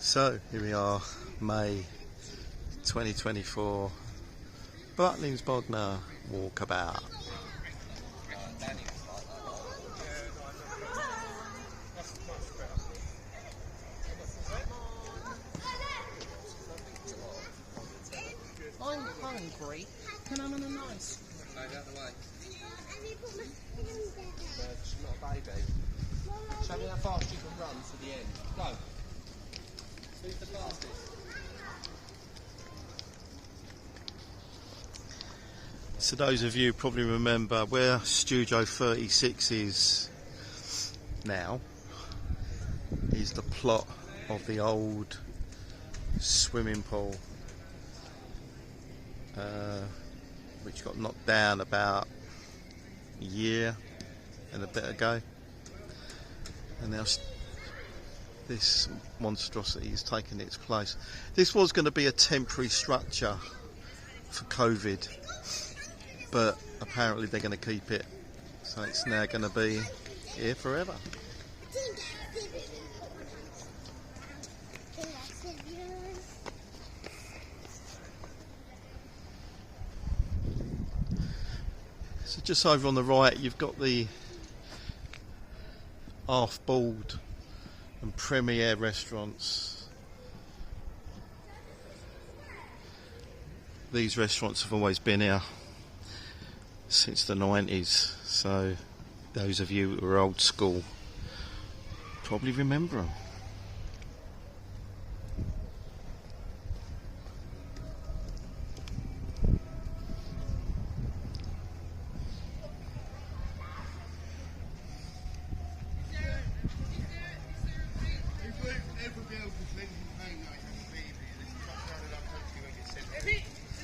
So here we are, May 2024, Butlins Bognor walkabout. I'm hungry. Can I have a nice? Move out the way. She's not a baby. Show me how fast you can run to the end. Go. Who's the fastest? So those of you probably remember where Studio 36 is now is the plot of the old swimming pool, which got knocked down about a year and a bit ago, and now this monstrosity is taking its place. This was going to be a temporary structure for COVID, but apparently they're going to keep it, so it's now going to be here forever. So just over on the right you've got the half-board and premier restaurants. These restaurants have always been here since the 90s, so those of you who are old school probably remember them.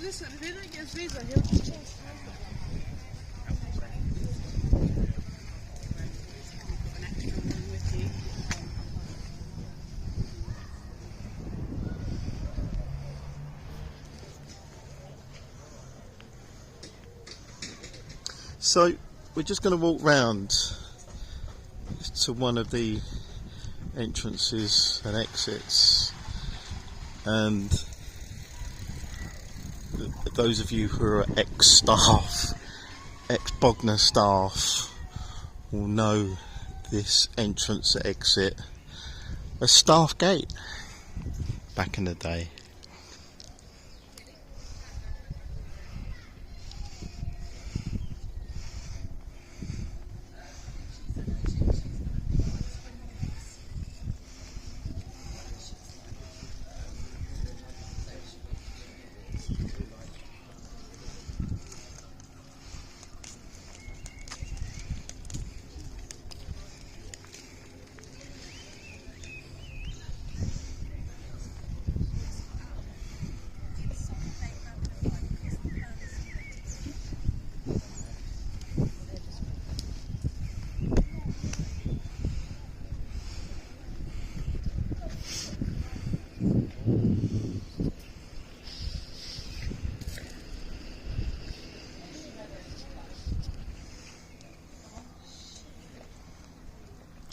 Listen, if he don't get his visa, he'll just change an extra one with you. So we're just going to walk round to one of the entrances and exits, and those of you who are ex-staff, ex-Bognor staff, will know this entrance and exit as Staff Gate back in the day.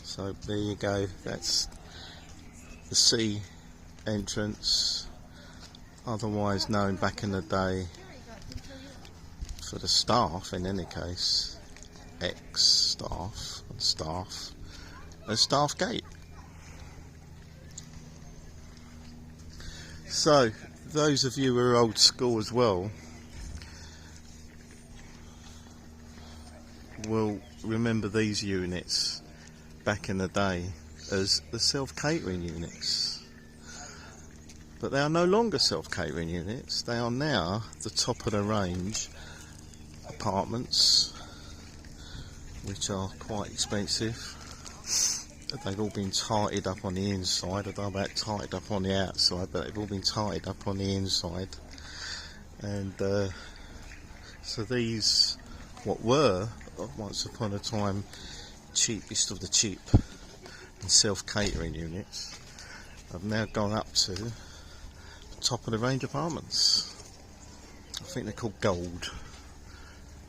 So there you go, that's the C entrance, otherwise known back in the day, for the staff in any case, ex-staff and staff, as Staff Gate. So those of you who are old school as well will remember these units back in the day as the self-catering units, but they are no longer self-catering units. They are now the top of the range apartments, which are quite expensive. They've all been tarted up on the inside. I don't know about tarted up on the outside, but they've all been tarted up on the inside. And so these, what were once upon a time cheapest of the cheap and self-catering units, have now gone up to the top of the range apartments. I think they're called Gold.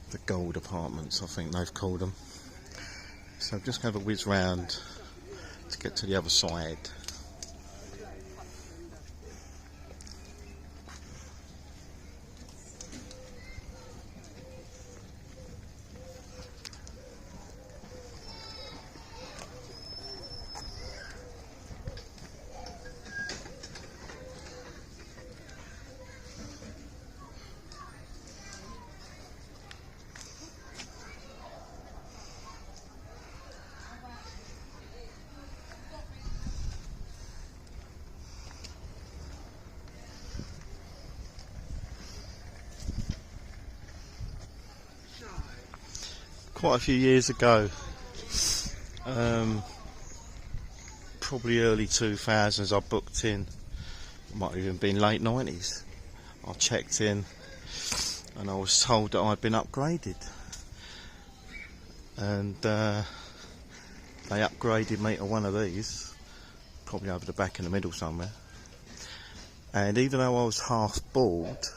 The Gold apartments, I think they've called them. So I'm just going to whiz round to get to the other side. quite a few years ago. Probably early 2000s I booked in. Might have even been late 90s. I checked in and I was told that I'd been upgraded. And they upgraded me to one of these, probably over the back in the middle somewhere. And even though I was half bald,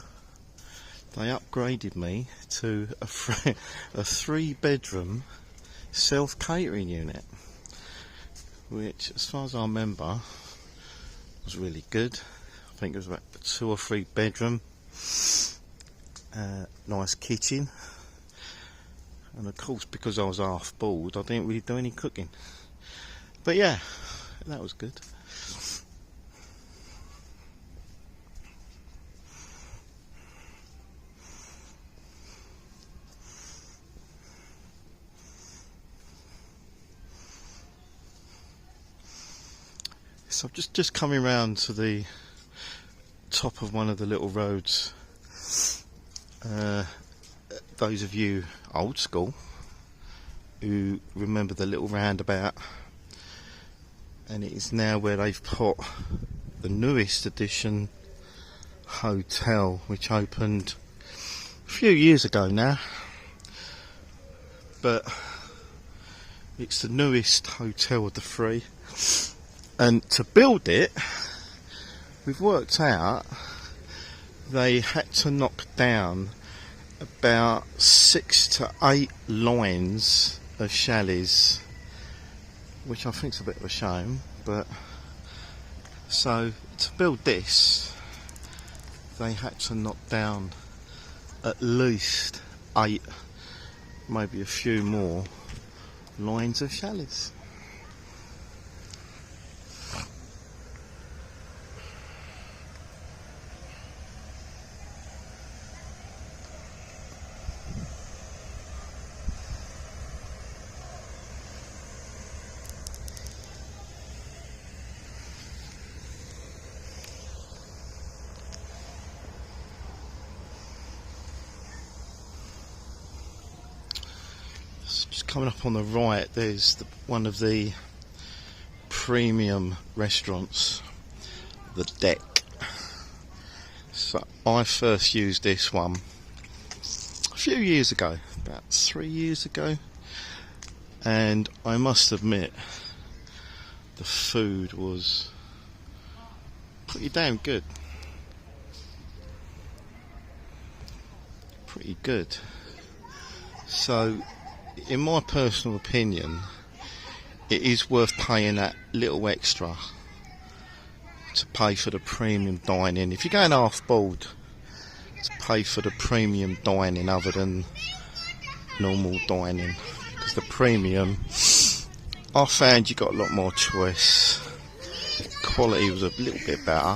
they upgraded me to a 3-bedroom self-catering unit, which, as far as I remember, was really good. I think it was about 2 or 3 bedroom, nice kitchen, and of course, because I was half bald, I didn't really do any cooking. But yeah, that was good. So I'm just coming round to the top of one of the little roads. Those of you old school who remember the little roundabout, and it is now where they've put the newest edition hotel, which opened a few years ago now, but it's the newest hotel of the 3. And to build it, we've worked out they had to knock down about 6 to 8 lines of chalets, which I think is a bit of a shame. But so to build this, they had to knock down at least 8, maybe a few more lines of chalets. Just coming up on the right, there's one of the premium restaurants, the Deck. So I first used this one a few years ago, about 3 years ago, and I must admit the food was pretty damn good. Pretty good. So in my personal opinion, it is worth paying that little extra to pay for the premium dining. If you're going half board, to pay for the premium dining other than normal dining, because the premium, I found you got a lot more choice. Quality was a little bit better,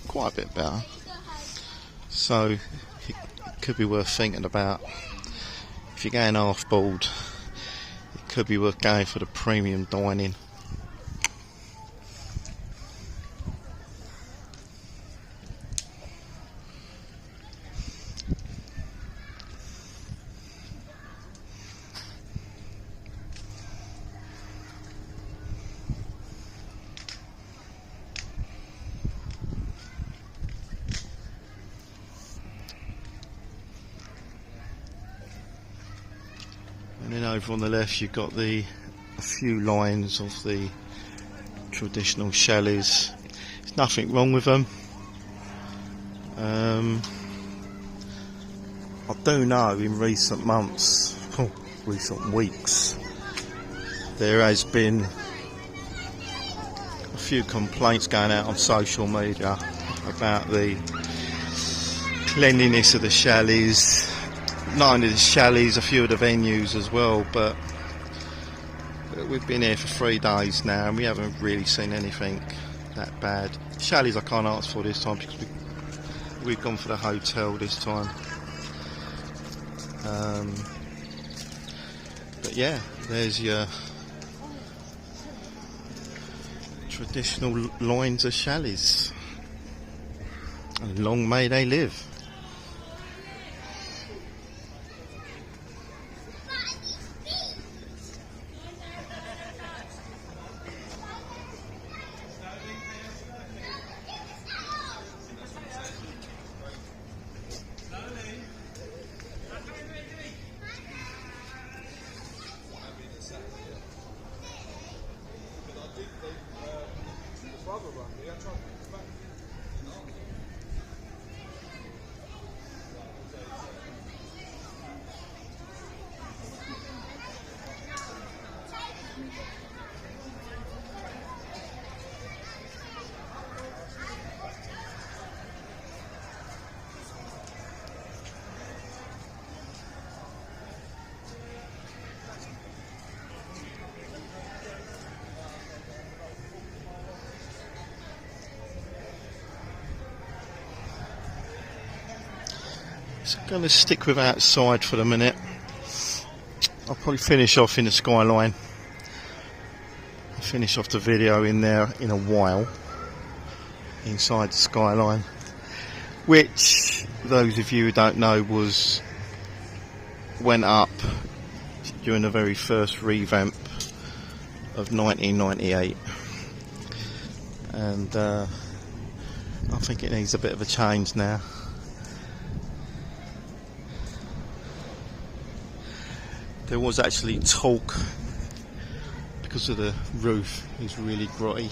quite a bit better. So it could be worth thinking about. If you're going half board, it could be worth going for the premium dining. And then over on the left you've got a few lines of the traditional chalets. There's nothing wrong with them. I do know in recent months, recent weeks, there has been a few complaints going out on social media about the cleanliness of the chalets. Not only the chalets, a few of the venues as well, but we've been here for 3 days now and we haven't really seen anything that bad. Chalets I can't answer for this time because we've gone for the hotel this time. But yeah, there's your traditional lines of chalets, and long may they live. So I'm going to stick with outside for the minute. I'll probably finish off in the skyline. I'll finish off the video in there in a while. Inside the skyline. Which, those of you who don't know, went up during the very first revamp of 1998. And I think it needs a bit of a change now. There was actually talk, because of the roof is really grotty.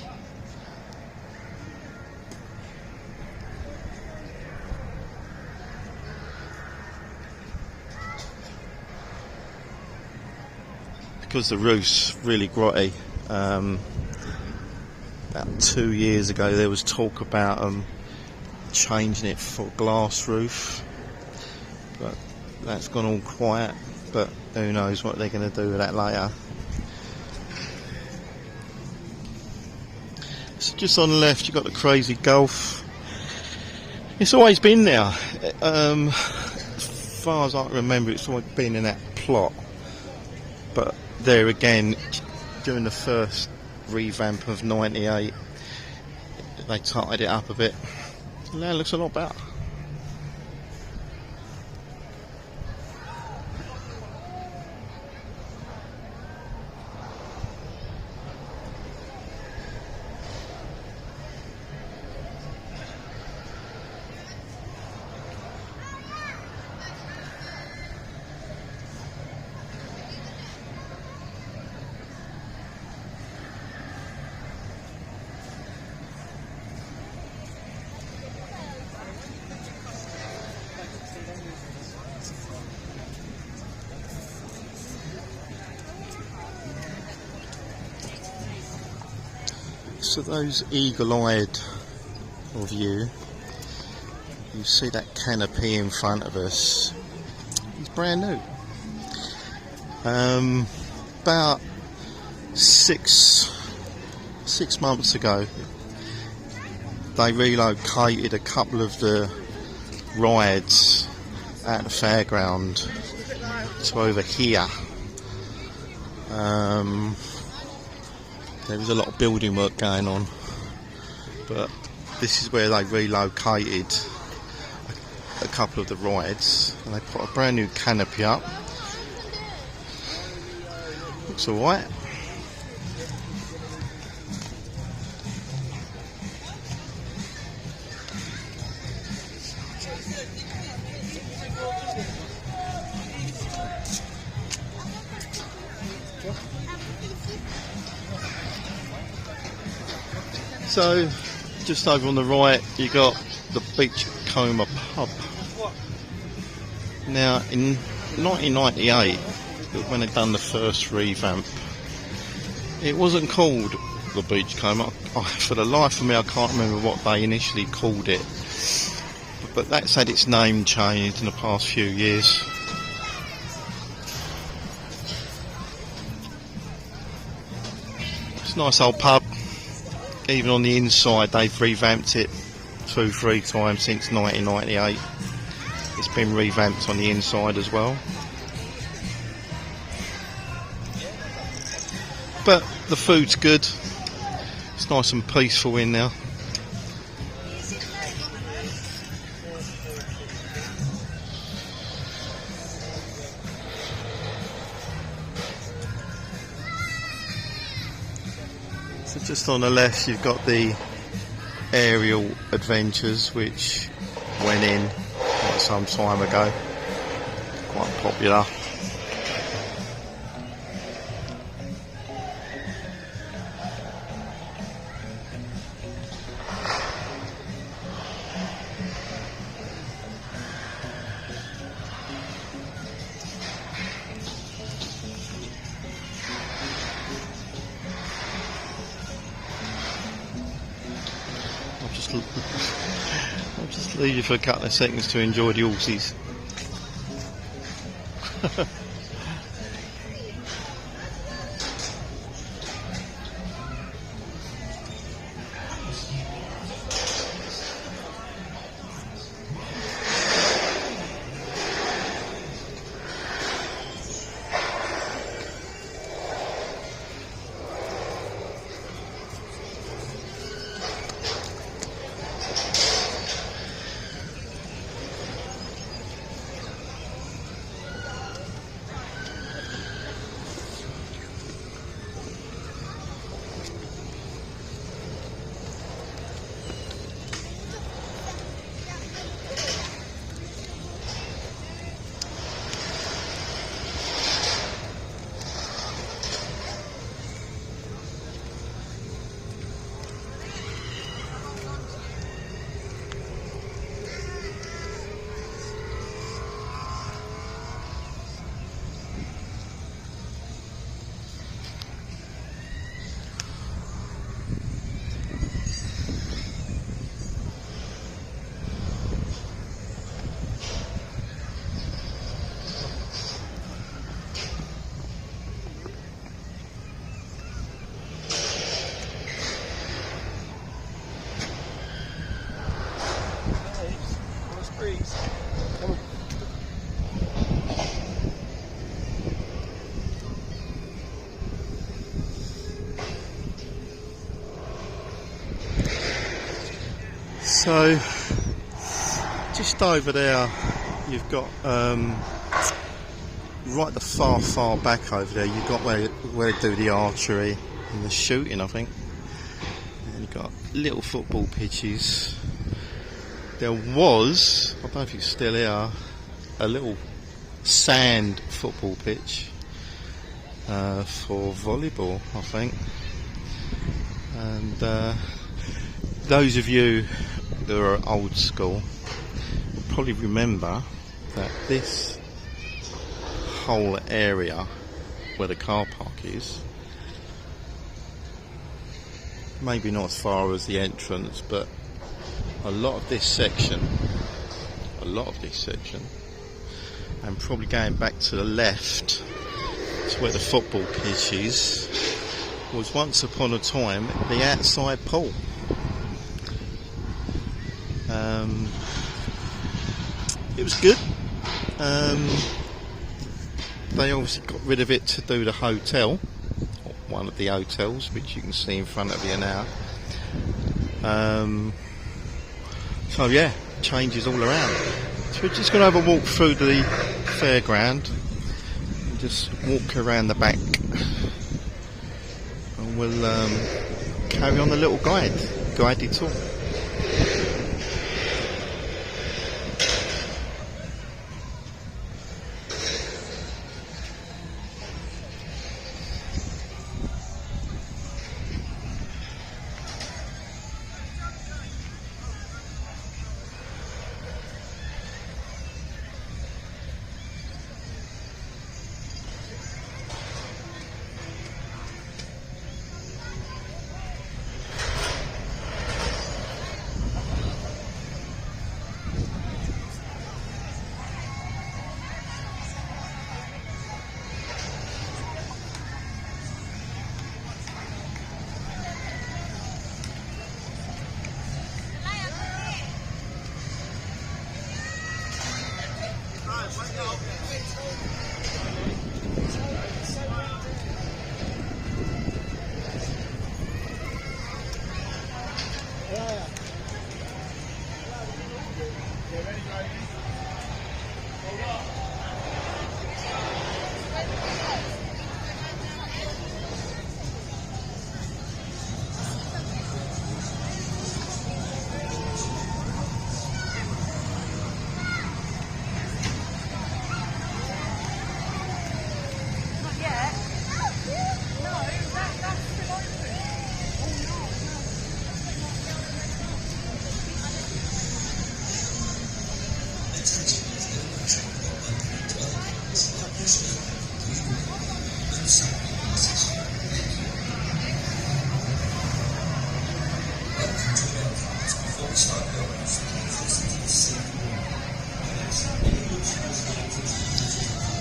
Because the roof's really grotty. About 2 years ago there was talk about changing it for glass roof, but that's gone all quiet. But who knows what they're going to do with that later. So just on the left you've got the Crazy Gulf. It's always been there. As far as I can remember, it's always been in that plot. But there again, during the first revamp of 98, they tightened it up a bit. So now it looks a lot better. So those eagle-eyed of you see that canopy in front of us. It's brand new. About six months ago, they relocated a couple of the rides at the fairground to over here. There was a lot of building work going on, but this is where they relocated a couple of the rides, and they put a brand new canopy up. Looks alright. So, just over on the right, you got the Beachcomber pub. Now, in 1998, when they'd done the first revamp, it wasn't called the Beachcomber. For the life of me, I can't remember what they initially called it. But that's had its name changed in the past few years. It's a nice old pub. Even on the inside, they've revamped it 2-3 times since 1998. It's been revamped on the inside as well. But the food's good. It's nice and peaceful in there. So just on the left you've got the aerial adventures, which went in quite some time ago, quite popular. I'll just leave you for a couple of seconds to enjoy the horses. So, just over there, you've got right the far back over there. You've got where they do the archery and the shooting, I think. And you've got little football pitches. There was, I don't know if it's still here, a little sand football pitch for volleyball, I think. And those of you who are old school probably remember that this whole area where the car park is, maybe not as far as the entrance, but a lot of this section, and probably going back to the left to where the football pitch is, was once upon a time the outside pool. It was good. They obviously got rid of it to do the hotel, one of the hotels, which you can see in front of you now. So yeah, changes all around. So we're just going to have a walk through the fairground and just walk around the back, and we'll carry on the little guided tour.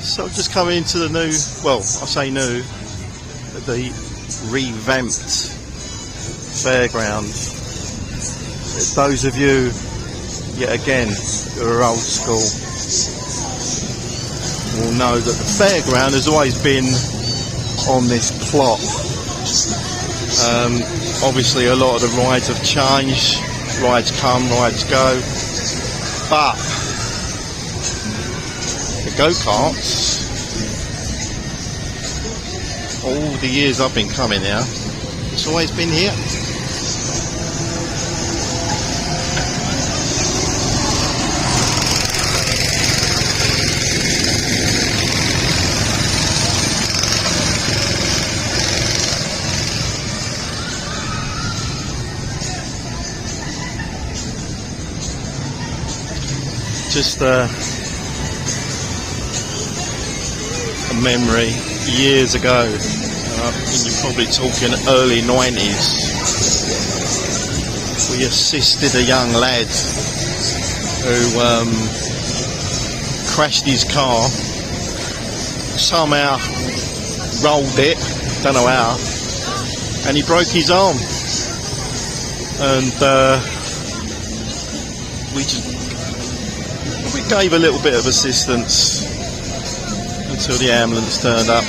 So just coming into the new, well, I say new, the revamped fairground. Those of you, yet again, who are old school, will know that the fairground has always been on this plot. Obviously a lot of the rides have changed, rides come, rides go, but the go-karts, all the years I've been coming here, it's always been here. Just a memory years ago, and you're probably talking early 90s. We assisted a young lad who crashed his car, somehow rolled it, don't know how, and he broke his arm. And we gave a little bit of assistance until the ambulance turned up.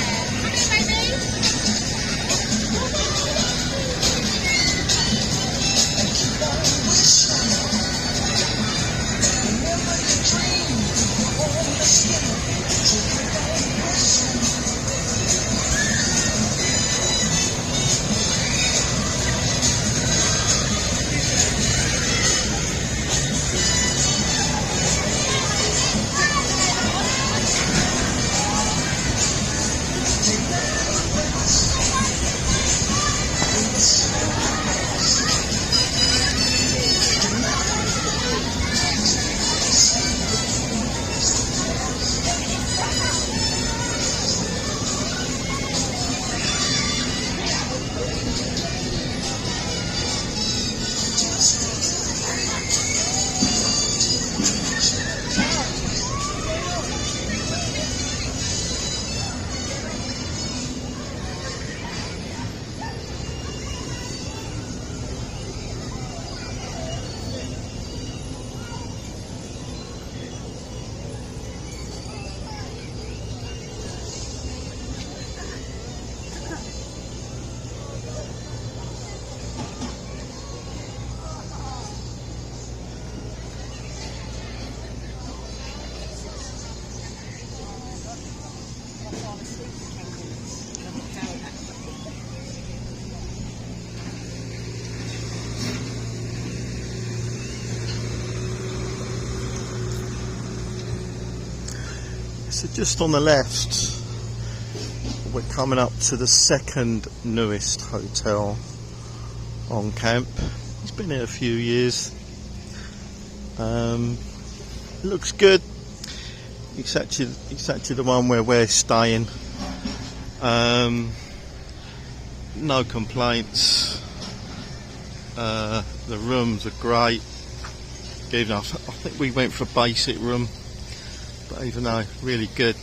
So just on the left, we're coming up to the second newest hotel on camp. It's been here a few years. It looks good. It's actually the one where we're staying. No complaints. The rooms are great. Even I think we went for a basic room. But even though, really good.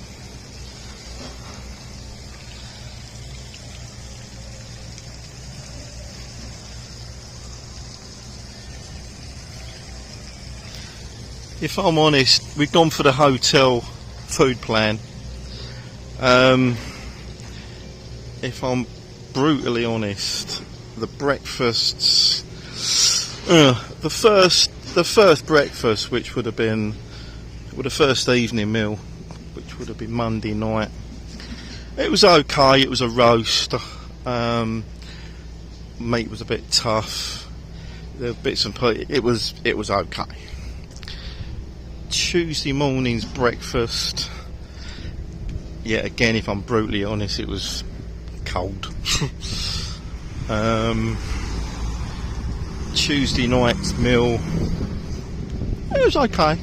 If I'm honest, we've gone for the hotel food plan. If I'm brutally honest, the breakfasts, the first breakfast, which would have been the first evening meal, which would have been Monday night, it was okay. It was a roast. Meat was a bit tough. There were bits and pieces. It was okay. Tuesday morning's breakfast, yeah, again, if I'm brutally honest, it was cold. Tuesday night's meal, it was okay.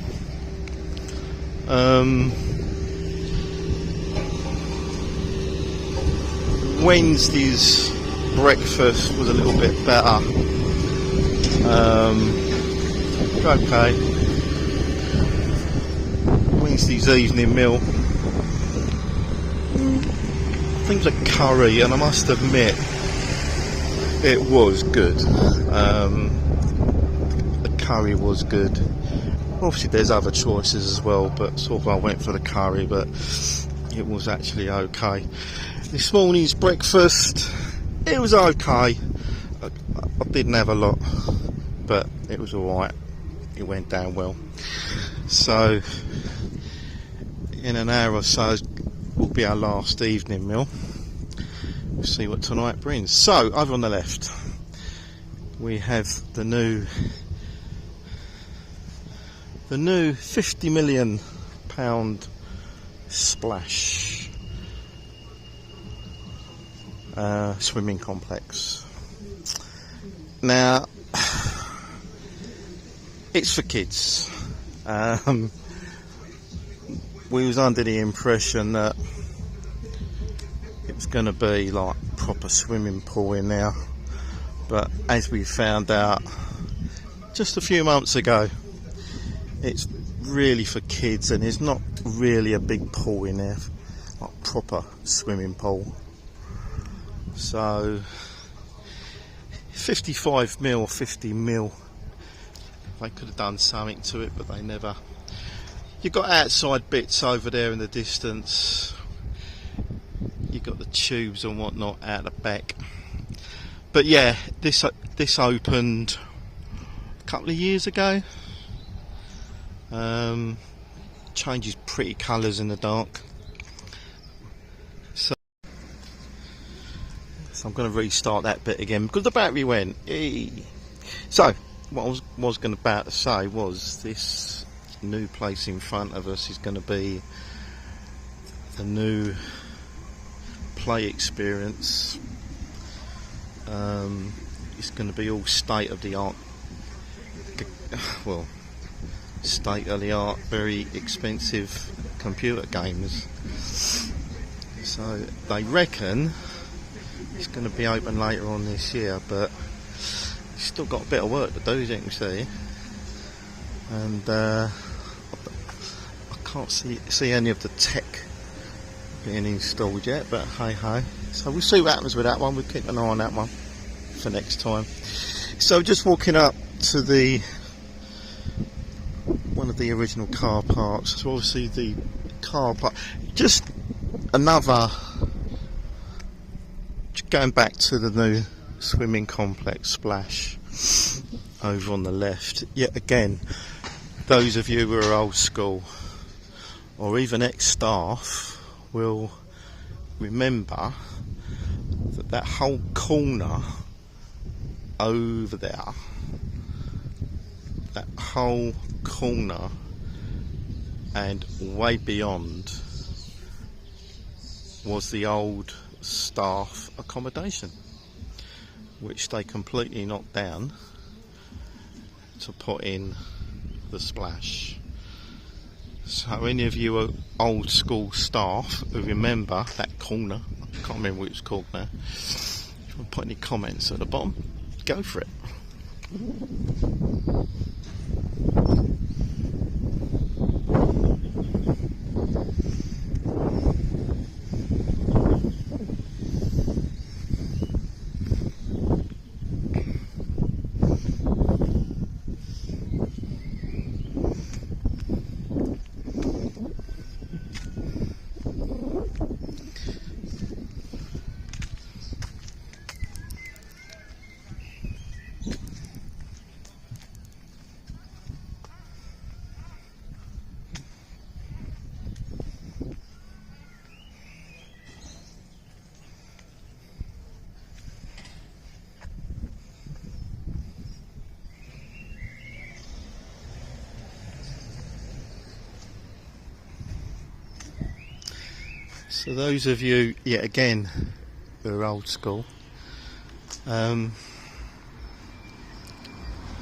Wednesday's breakfast was a little bit better. Okay. Wednesday's evening meal. I think it was a curry, and I must admit, it was good. The curry was good. Obviously, there's other choices as well, but sort of I went for the curry, but it was actually okay. This morning's breakfast, it was okay. I didn't have a lot, but it was alright. It went down well. So, in an hour or so, will be our last evening meal. We'll see what tonight brings. So, over on the left, we have the new £50 million splash swimming complex. Now, it's for kids. We was under the impression that it was going to be like proper swimming pool in there, but as we found out just a few months ago, it's really for kids, and there's not really a big pool in there, like proper swimming pool. So 55 mil, 50 mil, they could have done something to it, but they never. You've got outside bits over there in the distance, you've got the tubes and whatnot out the back. But yeah, this opened a couple of years ago. Changes pretty colours in the dark. So I'm going to restart that bit again because the battery went. So what I was about to say was this new place in front of us is going to be the new play experience. It's going to be all state of the art, well, state of the art, very expensive computer games. So they reckon it's going to be open later on this year, but it's still got a bit of work to do, as you can see. And I can't see any of the tech being installed yet, but hey ho. So we'll see what happens with that one. We'll keep an eye on that one for next time. So just walking up to one of the original car parks. So obviously the car park, just another, going back to the new swimming complex Splash over on the left. Yet again, those of you who are old school or even ex-staff will remember that whole corner over there, that whole corner and way beyond was the old staff accommodation, which they completely knocked down to put in the Splash. So any of you are old school staff who remember that corner, I can't remember what it's called now, if you want to put any comments at the bottom, go for it. So those of you, yet again, who are old school,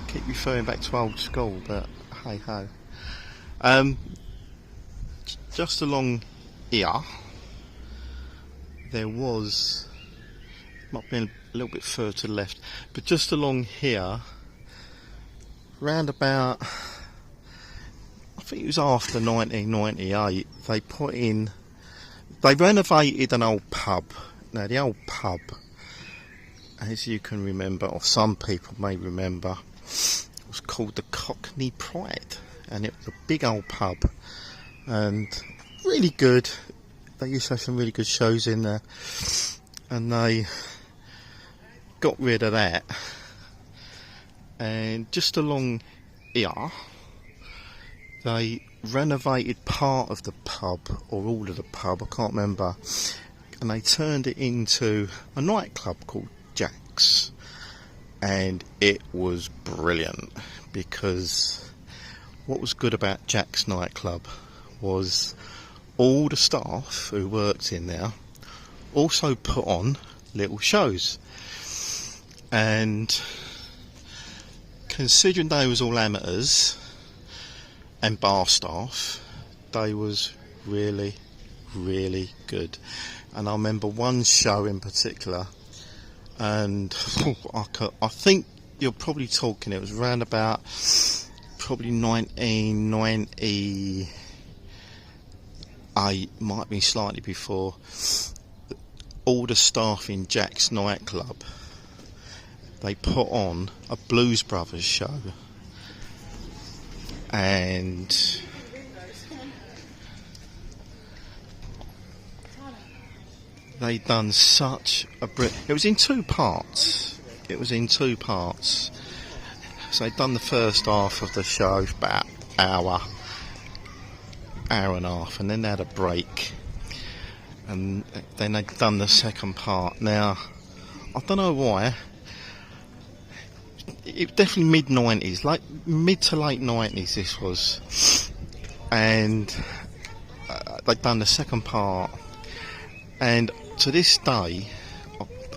keep referring back to old school, but hey ho. Just along here, there was, might be a little bit further to the left, but just along here round about, I think it was after 1998, they renovated an old pub. Now the old pub, as you can remember, or some people may remember, was called the Cockney Pride, and it was a big old pub and really good. They used to have some really good shows in there, and they got rid of that, and just along here they renovated part of the pub, or all of the pub, I can't remember, and they turned it into a nightclub called Jack's. And it was brilliant, because what was good about Jack's nightclub was all the staff who worked in there also put on little shows, and considering they was all amateurs and bar staff, they was really good. And I remember one show in particular, and I think you're probably talking, it was around about probably 1998, might be slightly before. All the staff in Jack's nightclub, they put on a Blues Brothers show, and they done such a it was in two parts. So they'd done the first half of the show, about hour and a half, and then they had a break, and then they'd done the second part. Now, I don't know why, it was definitely mid-90s, like mid to late 90s this was, and they'd done the second part, and to this day,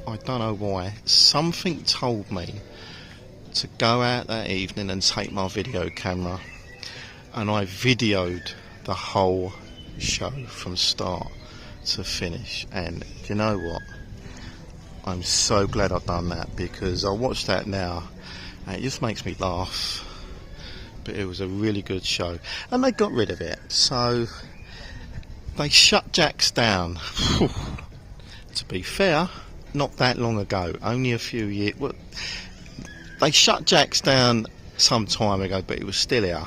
I don't know why, something told me to go out that evening and take my video camera, and I videoed the whole show from start to finish. And do you know what? I'm so glad I've done that, because I watch that now and it just makes me laugh. But it was a really good show, and they got rid of it. So they shut Jack's down. To be fair, not that long ago, only a few years. Well, they shut Jack's down some time ago, but it was still here.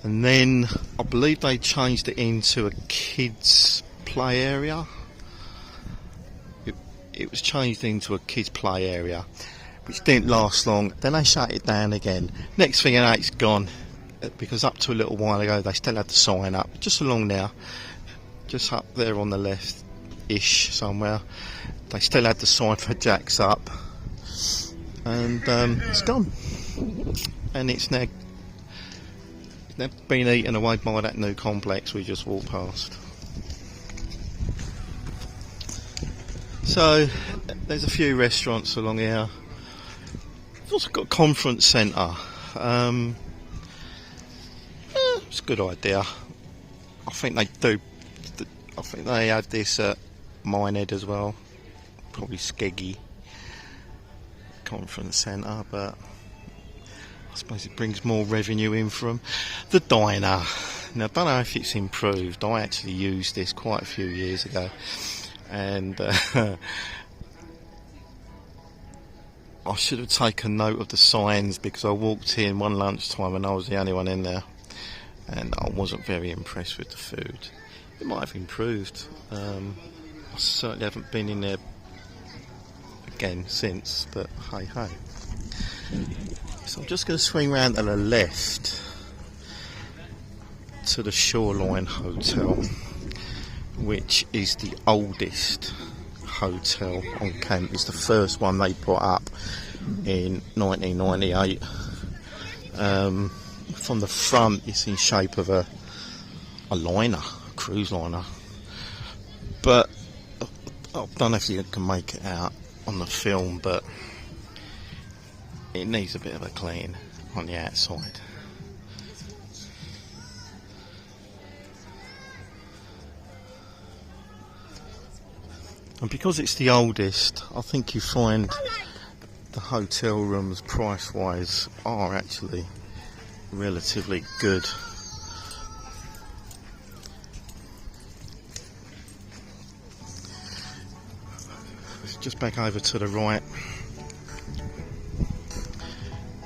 And then I believe they changed it into a kids' play area. It was changed into a kids' play area, which didn't last long. Then they shut it down again. Next thing you know, it's gone, because up to a little while ago they still had the sign up, just along there, just up there on the left-ish somewhere. They still had the sign for Jack's up, and it's gone, and it's now been eaten away by that new complex we just walked past. So there's a few restaurants along here. We've also got a conference centre. It's a good idea. I think they do. I think they had this at Minehead as well. Probably Skeggy Conference Centre, but I suppose it brings more revenue in from the diner. Now, I don't know if it's improved. I actually used this quite a few years ago, and I should have taken note of the signs, because I walked in one lunchtime and I was the only one in there, and I wasn't very impressed with the food. It might have improved. I certainly haven't been in there again since, but hey ho. So I'm just going to swing round to the left to the Shoreline Hotel, which is the oldest hotel on Kent. It's the first one they put up in 1998. From the front it's in shape of a liner, a cruise liner, but I don't know if you can make it out on the film, but it needs a bit of a clean on the outside. And because it's the oldest, I think you find the hotel rooms price wise are actually relatively good. Just back over to the right,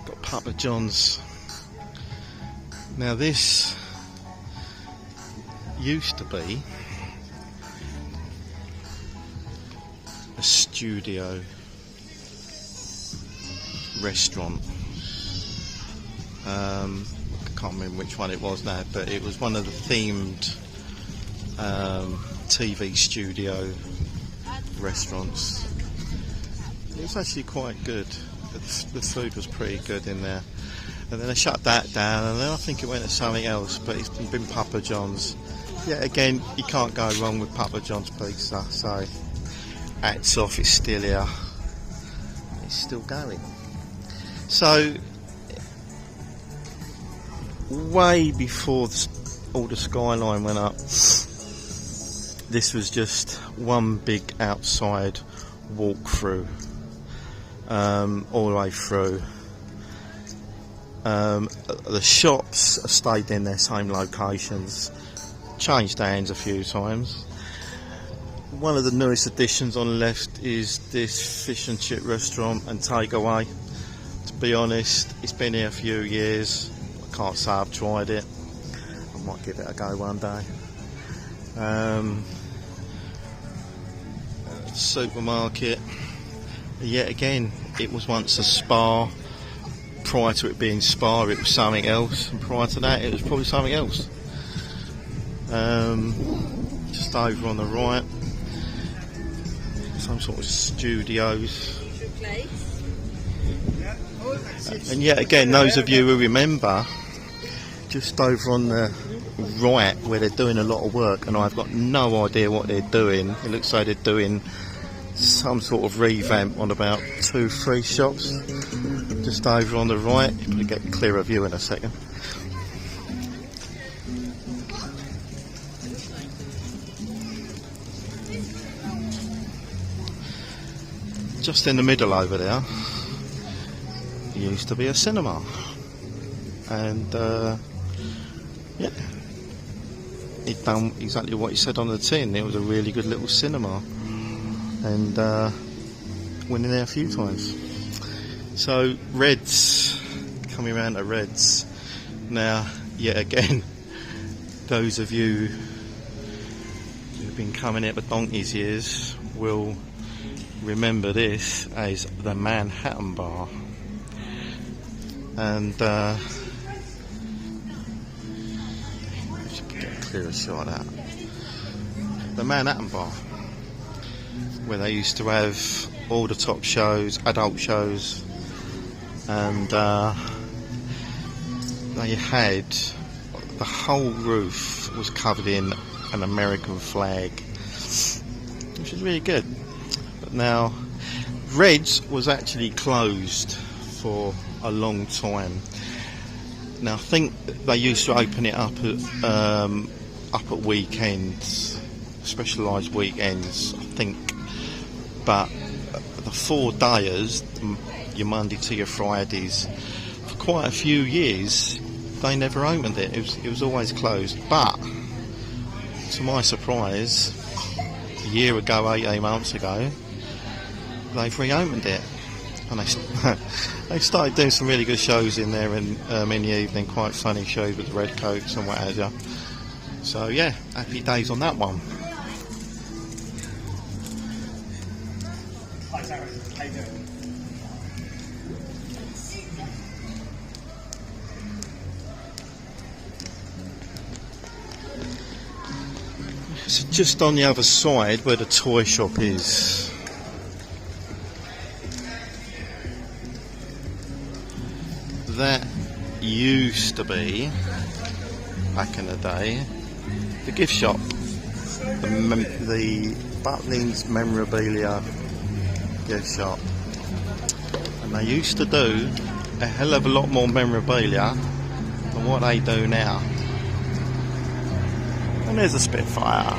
got Papa John's. Now this used to be a studio restaurant. I can't remember which one it was now, but it was one of the themed TV studio restaurants. It was actually quite good. The food was pretty good in there. And then they shut that down, and then I think it went to something else, but it's been Papa John's. Yeah, again, you can't go wrong with Papa John's pizza, so hats off, it's still here. It's still going. So, way before all the skyline went up, this was just one big outside walk-through, all the way through. The shops stayed in their same locations, changed hands a few times. One of the newest additions on the left is this fish and chip restaurant and takeaway. To be honest, it's been here a few years. I can't say I've tried it. I might give it a go one day. Supermarket. Yet again, it was once a Spar. Prior to it being Spar, it was something else, and prior to that, it was probably something else. Just over on the right, some sort of studios. And yet again, those of you who remember, just over on the right where they're doing a lot of work, and I've got no idea what they're doing. It looks like they're doing some sort of revamp on about 2-3 shops. Just over on the right, you're going to get a clearer view in a second. Just in the middle over there used to be a cinema, and yeah, it done exactly what he said on the tin. It was a really good little cinema, and went in there a few times. So Reds, coming around to Reds now, yet again, those of you who've been coming here for donkey's years will remember this as the Manhattan Bar. And just get a clearer shot out. The Manhattan Bar, where they used to have all the top shows, adult shows, and they had the whole roof was covered in an American flag, which is really good. But now Reds was actually closed for a long time. Now I think they used to open it up at weekends, specialised weekends, I think, but the 4-dayers, your Monday to your Fridays, for quite a few years they never opened it. It was always closed. But to my surprise, a year ago, 18 months ago, they've reopened it, and they started doing some really good shows in there in the evening, quite funny shows with the redcoats and what have you. So yeah, happy days on that one. Hi Sarah, how you doing? So just on the other side where the toy shop is, that used to be, back in the day, the gift shop, the Butlins Memorabilia gift shop, and they used to do a hell of a lot more memorabilia than what they do now. And there's a Spitfire.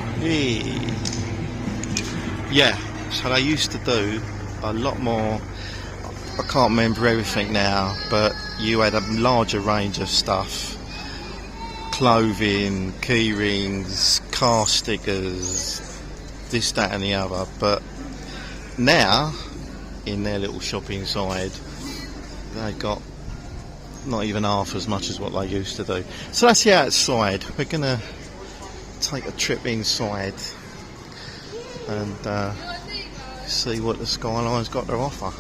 Yeah, so they used to do a lot more. I can't remember everything now, but you had a larger range of stuff. Clothing, key rings, car stickers, this, that and the other. But now, in their little shopping side, they've got not even half as much as what they used to do. So that's the outside. We're going to take a trip inside and see what the Skyline's got to offer.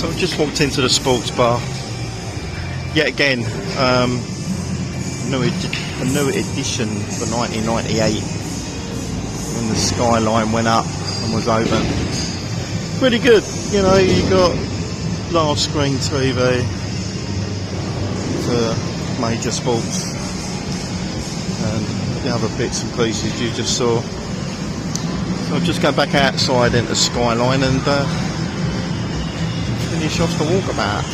So I've just walked into the sports bar. Yet again, a new edition for 1998 when the Skyline went up and was open. Pretty good, you know, you got large screen TV for major sports and the other bits and pieces you just saw. So I'll just go back outside into Skyline and finish off the walkabout.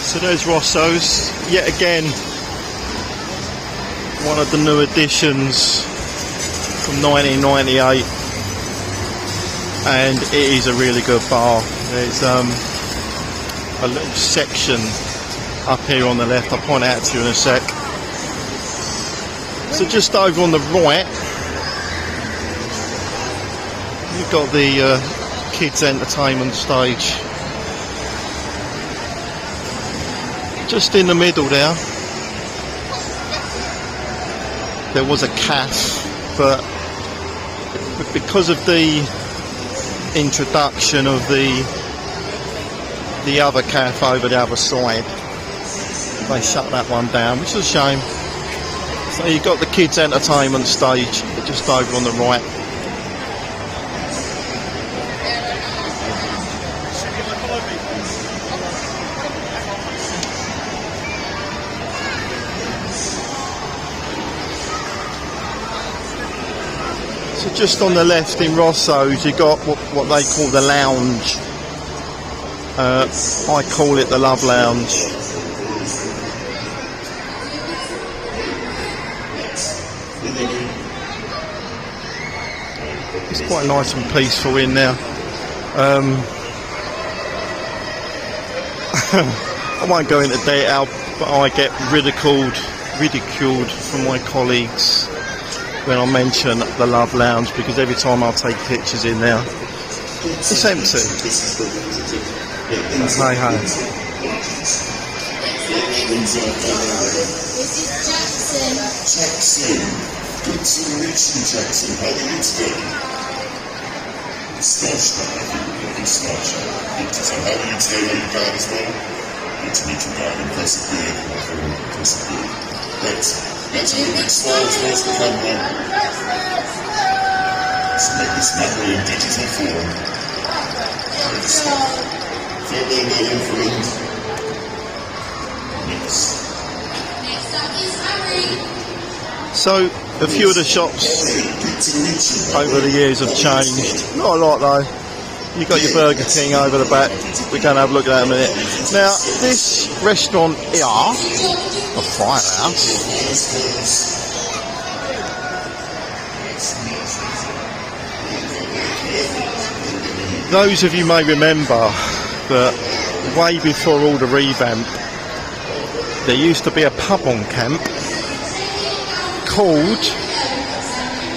So there's Rosso's, yet again one of the new editions from 1998, and it is a really good bar. There's a little section up here on the left, I'll point out to you in a sec. So just over on the right you've got the kids entertainment stage. just in the middle there was a cafe, but because of the introduction of the other cafe over the other side, they shut that one down, which is a shame. So you've got the kids' entertainment stage just over on the right. So just on the left in Rosso's, you got what they call the lounge. I call it the Love Lounge. It's quite nice and peaceful in there. I won't go into detail, but I get ridiculed from my colleagues when I mention the Love Lounge, because every time I take pictures in there, it's empty. Hey, hey. Jackson. Good to meet you, Jackson. How are you today? Starstruck. Good to tell. How are you today? Are you bad as well? Good to meet you, guy. Impressive beard. Impressive beard. Right. Let's have a big smile towards the camera. Let's make this number in digital form. Farewell, my young friend. Next up is Harry. So a few of the shops over the years have changed. Not a lot though. You've got your Burger King over the back. We're going to have a look at that in a minute. Now this restaurant here, the Firehouse, those of you may remember that way before all the revamp, there used to be a pub on camp called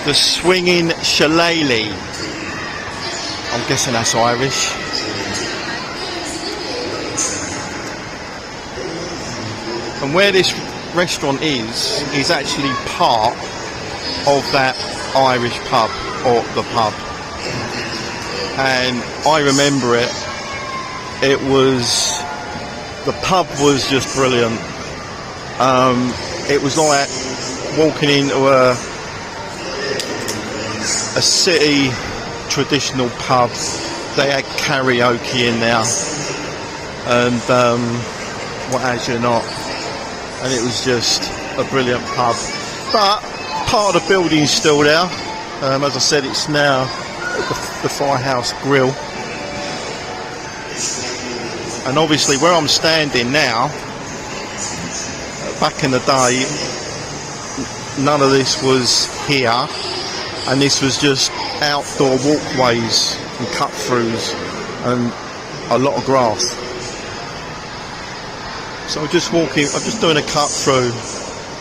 the Swinging Shillelagh. I'm guessing that's Irish. And where this restaurant is actually part of that Irish pub, or the pub. And I remember it. The pub was just brilliant. It was like walking into a city traditional pub. They had karaoke in there, and what has you not? And it was just a brilliant pub. But part of the building's still there. As I said, it's now the Firehouse Grill. And obviously where I'm standing now, back in the day, none of this was here, and this was just outdoor walkways and cut-throughs and a lot of grass. So I'm just doing a cut-through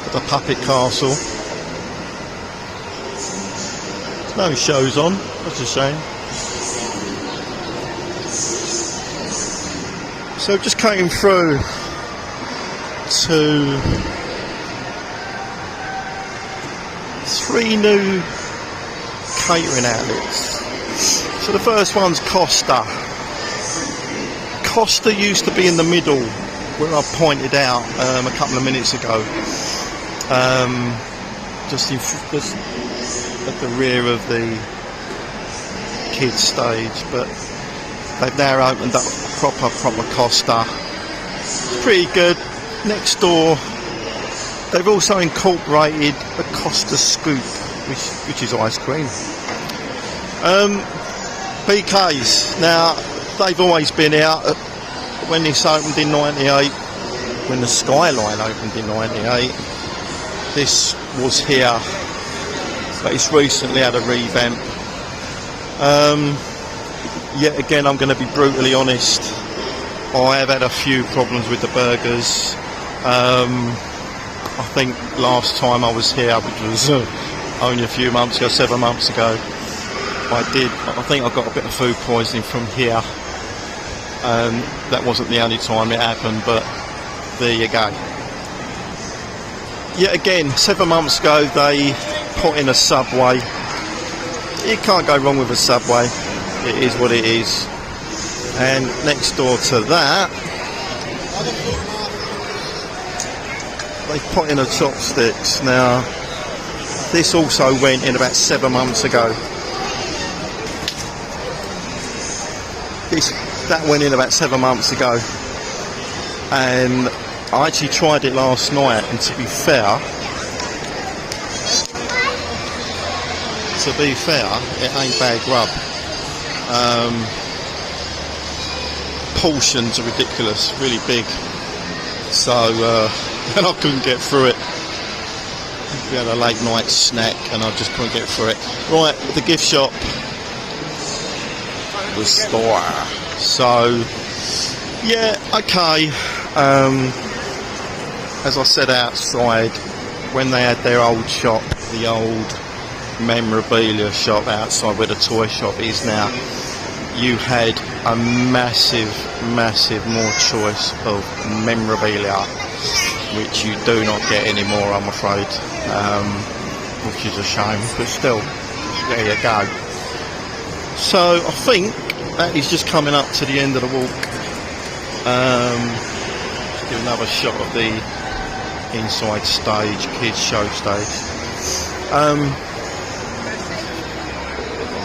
at the Puppet Castle. There's no shows on, that's a shame. So just cutting through to 3 new catering outlets. So the first one's Costa. Costa used to be in the middle, where I pointed out a couple of minutes ago, just at the rear of the kids stage, but they've now opened up proper Costa. It's pretty good. Next door, they've also incorporated the Costa Scoop, which is ice cream. BK's, now they've always been out. When this opened in 98, when the Skyline opened in 98, this was here, but it's recently had a revamp. Yet again, I'm going to be brutally honest, I have had a few problems with the burgers. I think last time I was here, which was only a few months ago, 7 months ago, I think I got a bit of food poisoning from here. That wasn't the only time it happened, but there you go. Yet again, 7 months ago they put in a subway. You can't go wrong with a subway. It is what it is. And next door to that, they put in a chopsticks. Now, this also went in about 7 months ago. That went in about 7 months ago. And I actually tried it last night, and to be fair, it ain't bad grub. Portions are ridiculous, really big. So, and I couldn't get through it. We had a late night snack, and I just couldn't get through it. Right, the gift shop, the store. So, yeah, okay. As I said outside, when they had their old shop, the old memorabilia shop outside where the toy shop is now, you had a massive more choice of memorabilia, which you do not get anymore, I'm afraid, which is a shame, but still, there you go. So I think that is just coming up to the end of the walk. Let's give another shot of the inside stage, kids show stage. On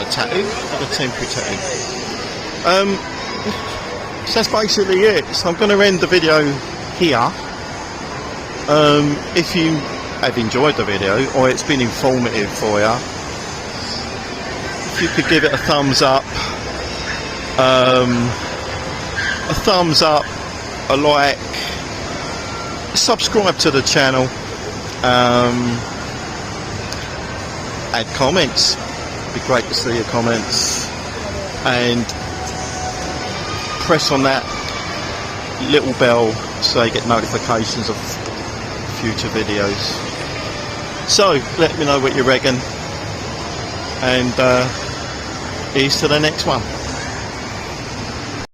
a tattoo, on a temporary tattoo. So that's basically it. So I'm going to end the video here. If you have enjoyed the video, or it's been informative for you, if you could give it a thumbs up, a like, subscribe to the channel, add comments. It'd be great to see your comments, and press on that little bell so you get notifications of future videos. So let me know what you reckon, and here's to the next one.